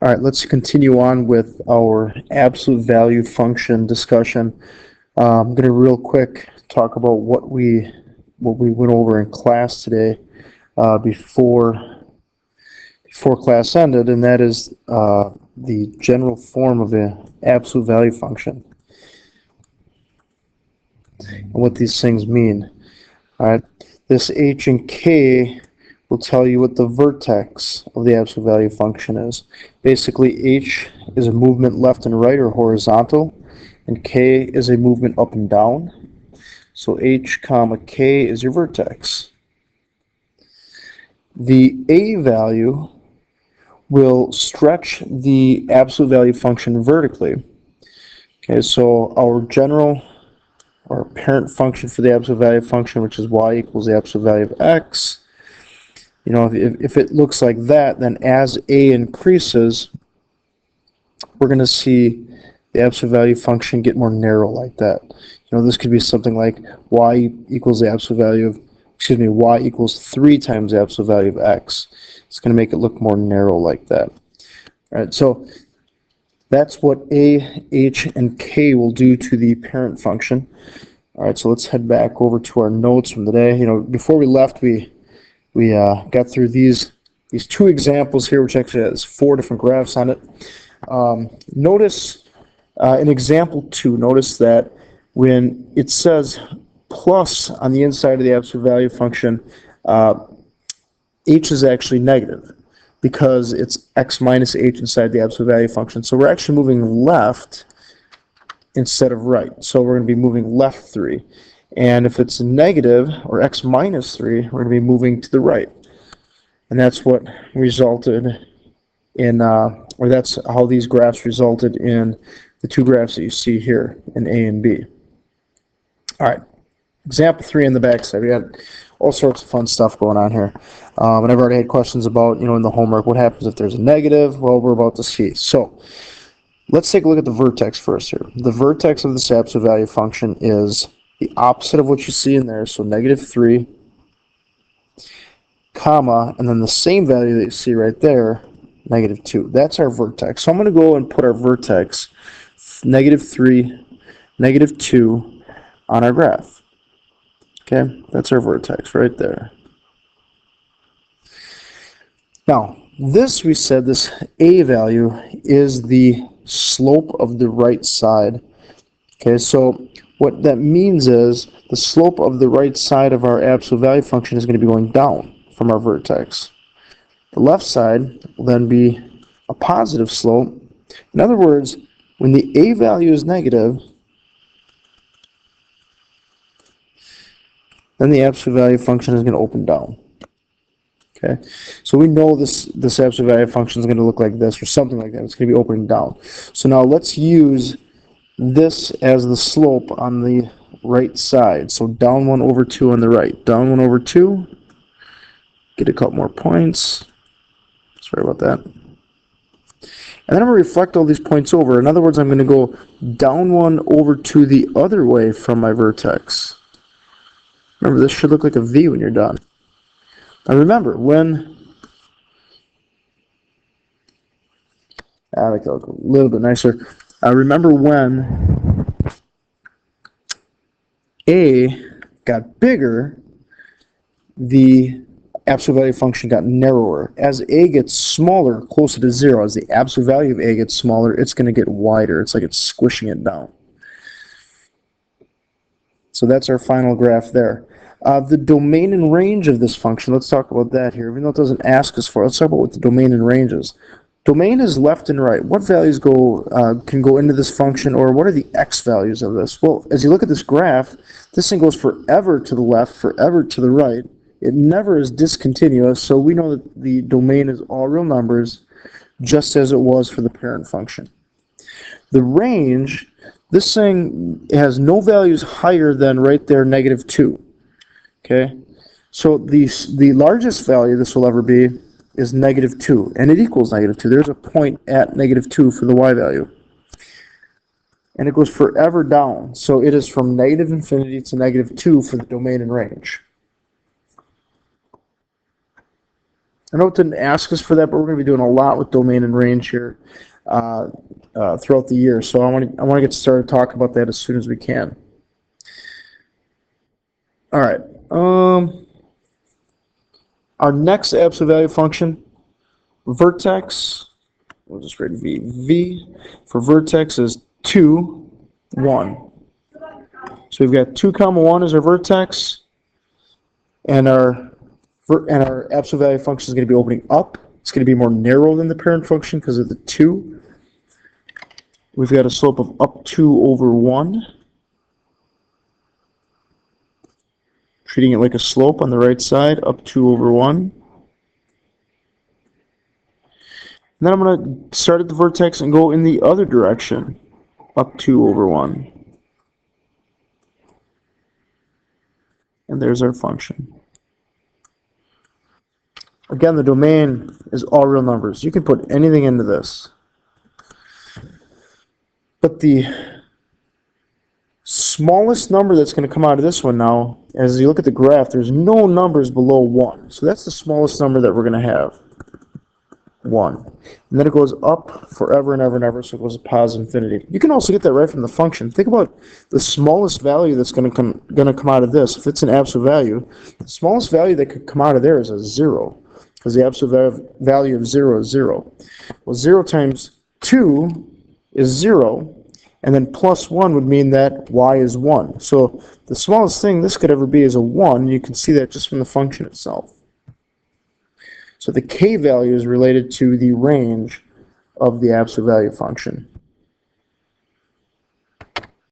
All right, let's continue on with our absolute value function discussion. I'm going to real quick talk about what we went over in class today before class ended, and that is the general form of an absolute value function and what these things mean. All right, this h and k will tell you what the vertex of the absolute value function is. Basically, h is a movement left and right or horizontal, and k is a movement up and down. So h comma k is your vertex. The a value will stretch the absolute value function vertically. Okay, so our parent function for the absolute value function, which is y equals the absolute value of x, you know, if it looks like that, then as a increases, we're going to see the absolute value function get more narrow like that. You know, this could be something like y equals the absolute value of, y equals 3 times the absolute value of x. It's going to make it look more narrow like that. All right, so that's what a, h, and k will do to the parent function. All right, so let's head back over to our notes from the day. You know, before we left, we got through these two examples here, which actually has 4 different graphs on it. Notice in example 2, notice that when it says plus on the inside of the absolute value function, h is actually negative because it's x minus h inside the absolute value function. So we're actually moving left instead of right. So we're going to be moving left 3. And if it's negative, or x minus 3, we're going to be moving to the right. And that's what resulted in, or that's how these graphs resulted in the 2 graphs that you see here in A and B. All right, example 3 in the back side. We got all sorts of fun stuff going on here. And I've already had questions about, you know, in the homework, what happens if there's a negative? Well, we're about to see. So let's take a look at the vertex first here. The vertex of this absolute value function is the opposite of what you see in there, so negative 3, comma, and then the same value that you see right there, negative 2. That's our vertex. So I'm going to go and put our vertex, negative 3, negative 2, on our graph. Okay, that's our vertex right there. Now, this, we said, this a value is the slope of the right side. Okay, so what that means is the slope of the right side of our absolute value function is going to be going down from our vertex. The left side will then be a positive slope. In other words, when the a value is negative, then the absolute value function is going to open down. Okay, so we know this absolute value function is going to look like this or something like that. It's going to be opening down. So now let's use this as the slope on the right side. So down 1 over 2 on the right. Down 1 over 2. Get a couple more points. Sorry about that. And then I'm going to reflect all these points over. In other words, I'm going to go down 1 over 2 the other way from my vertex. Remember, this should look like a V when you're done. Now remember, when make it look a little bit nicer. Remember when a got bigger, the absolute value function got narrower. As a gets smaller, closer to 0, as the absolute value of a gets smaller, it's going to get wider. It's like it's squishing it down. So that's our final graph there. The domain and range of this function, let's talk about that here. Even though it doesn't ask us for it, let's talk about what the domain and range is. Domain is left and right. What values can go into this function, or what are the x values of this? Well, as you look at this graph, this thing goes forever to the left, forever to the right. It never is discontinuous, so we know that the domain is all real numbers, just as it was for the parent function. The range, this thing has no values higher than right there, negative 2. Okay, so the largest value this will ever be is negative 2, and it equals negative 2. There's a point at negative 2 for the y value. And it goes forever down, so it is from negative infinity to negative 2 for the domain and range. I know it didn't ask us for that, but we're going to be doing a lot with domain and range here throughout the year. So I want to get started talking about that as soon as we can. All right. Our next absolute value function, vertex. We'll just write v. V for vertex is 2, 1. So we've got 2, 1 as our vertex, and our absolute value function is going to be opening up. It's going to be more narrow than the parent function because of the 2. We've got a slope of up 2 over 1. Treating it like a slope on the right side, up 2 over 1. And then I'm going to start at the vertex and go in the other direction, up 2 over 1. And there's our function. Again, the domain is all real numbers. You can put anything into this. But the smallest number that's going to come out of this one now, as you look at the graph, there's no numbers below 1. So that's the smallest number that we're going to have, 1. And then it goes up forever and ever and ever, so it goes to positive infinity. You can also get that right from the function. Think about the smallest value that's going to come out of this. If it's an absolute value, the smallest value that could come out of there is a 0, because the absolute value of 0 is 0. Well, 0 times 2 is 0, and then plus 1 would mean that y is 1. So the smallest thing this could ever be is a 1. You can see that just from the function itself. So the k value is related to the range of the absolute value function.